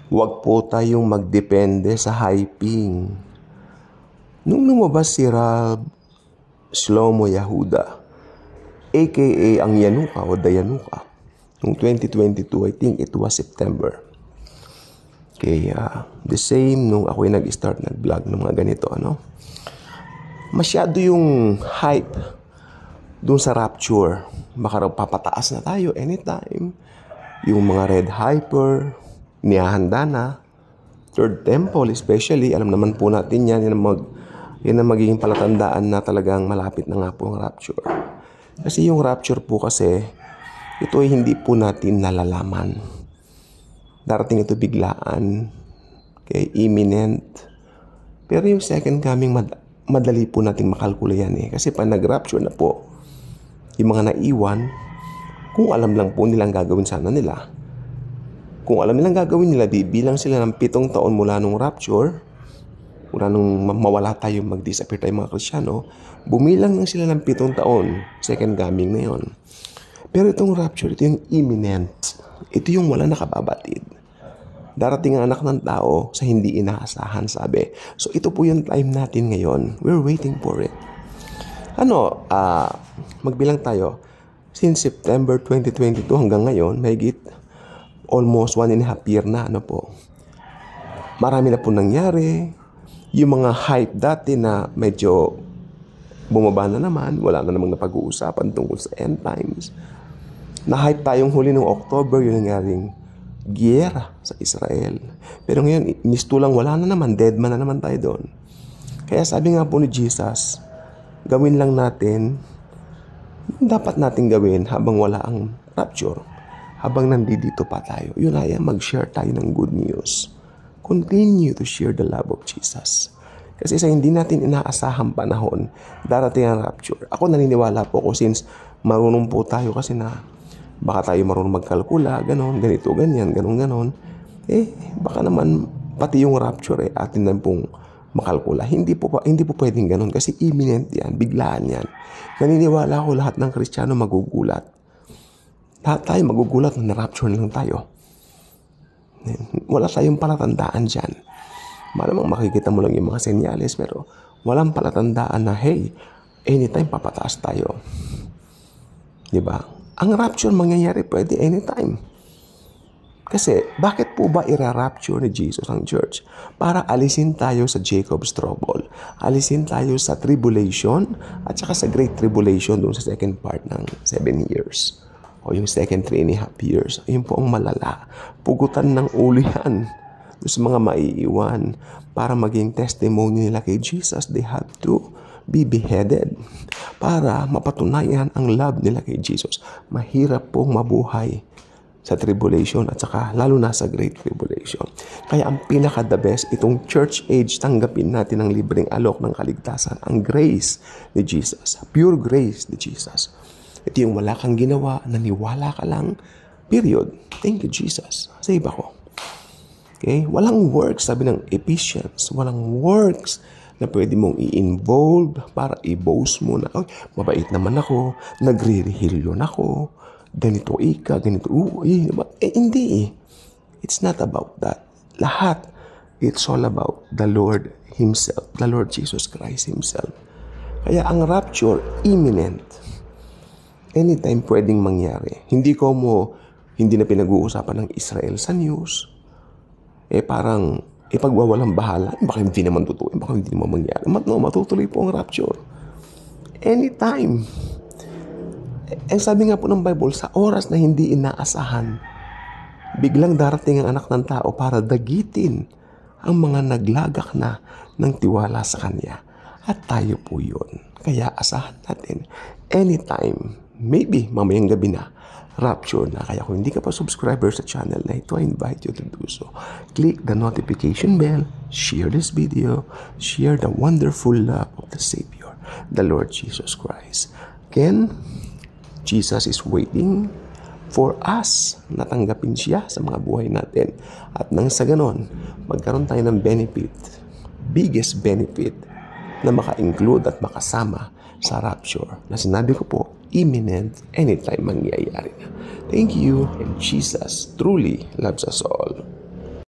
Huwag po tayong magdepende sa hyping. Nung lumabas si Rab Shlomo Yehuda, aka ang Yanuka o Dayanuka, noong 2022, I think it was September. Kaya the same nung ako'y nag-start nag-vlog ng mga ganito, masyado yung hype dun sa rapture. Baka raw papataas na tayo anytime. Yung mga red hyper, niyahanda na. Third temple especially, alam naman po natin yan. Yan ang magiging palatandaan na talagang malapit na nga po ang rapture. Kasi yung rapture po kasi, ito ay hindi po natin nalalaman. Darating ito biglaan, okay, imminent. Pero yung second coming, madali po nating makalkula yan eh. Kasi pag nag-rapture na po, yung mga naiwan, kung alam lang po nilang gagawin sana nila, kung alam nilang gagawin nila, bilang sila ng 7 taon mula nung rapture, mula nung mawala tayo, mag-disappear tayo mga Kristyano, bumilang lang sila ng 7 taon, second coming na yun. Pero itong rapture, ito yung imminent. Ito yung wala nakababatid. Darating ang anak ng tao sa hindi inaasahan, sabi. So ito po yung time natin ngayon. We're waiting for it. Magbilang tayo. Since September 2022 hanggang ngayon, mahigit almost 1.5 year na, marami na po nangyari. Yung mga hype dati na medyo bumaba na naman, wala na namang napag-uusapan tungkol sa end times. Na-hype tayong huli noong October, yung nangyaring giyera sa Israel. Pero ngayon, mistulang wala na naman, dead man na naman tayo doon. Kaya sabi nga po ni Jesus, gawin lang natin dapat natin gawin habang wala ang rapture, habang nandito pa tayo. Yun ay mag-share tayo ng good news. Continue to share the love of Jesus. Kasi sa hindi natin inaasahang panahon, darating ang rapture. Ako naniniwala po ako since marunong po tayo kasi na baka tayo marunong magkalkula, ganon, ganito, ganyan, ganon. Baka naman pati yung rapture atin na pong makalkula. Hindi po pwedeng ganon kasi imminent yan, biglaan yan. Naniniwala ako lahat ng Kristiyano magugulat. Lahat tayo magugulat na rapture na lang tayo. Wala tayong palatandaan dyan. Malamang makikita mo lang yung mga senyales pero walang palatandaan na hey, anytime papataas tayo. Diba? Ang rapture mangyayari pwede anytime. Kasi bakit po ba ira-rapture ni Jesus ang church? Para alisin tayo sa Jacob's trouble. Alisin tayo sa tribulation at saka sa great tribulation doon sa second part ng 7 years. O yung second 3.5 years. Yun po ang malala. Pugutan ng ulo yan sa mga maiiwan para maging testimony nila kay Jesus. They have to be beheaded para mapatunayan ang love nila kay Jesus. Mahirap pong mabuhay sa tribulation at saka lalo na sa great tribulation. Kaya ang pinaka-the best, itong church age, tanggapin natin ang libreng alok ng kaligtasan, ang grace ni Jesus, pure grace ni Jesus. Ito yung wala kang ginawa, naniwala ka lang, period. Thank you, Jesus. Save ako. Okay? Walang works, sabi ng Ephesians, walang works na pwede mong i-involve para i-boast mo na, mabait naman ako, nagre-rehilyon ako, ganito ganito, hindi. It's not about that. Lahat, it's all about the Lord Himself, the Lord Jesus Christ Himself. Kaya ang rapture, imminent. Anytime pwedeng mangyari. Hindi na pinag-uusapan ng Israel sa news. Parang, pagwawalang bahala, baka hindi naman totoo, baka hindi naman mangyari. Matutuloy po ang rapture. Anytime. Sabi nga po ng Bible, sa oras na hindi inaasahan, biglang darating ang anak ng tao para dagitin ang mga naglagak na ng tiwala sa Kanya. At tayo po yun. Kaya asahan natin, anytime, maybe mamayang gabi na, rapture na. Kaya kung hindi ka pa subscriber sa channel na ito, I invite you to do so. Click the notification bell, share this video, share the wonderful love of the Savior, the Lord Jesus Christ. Again, Jesus is waiting for us na tanggapin siya sa mga buhay natin. At nang sa ganon, magkaroon tayo ng benefit, biggest benefit, na maka-include at makasama sa rapture. Na sinabi ko po, imminent, anytime mangyayari na. Thank you, and Jesus truly loves us all.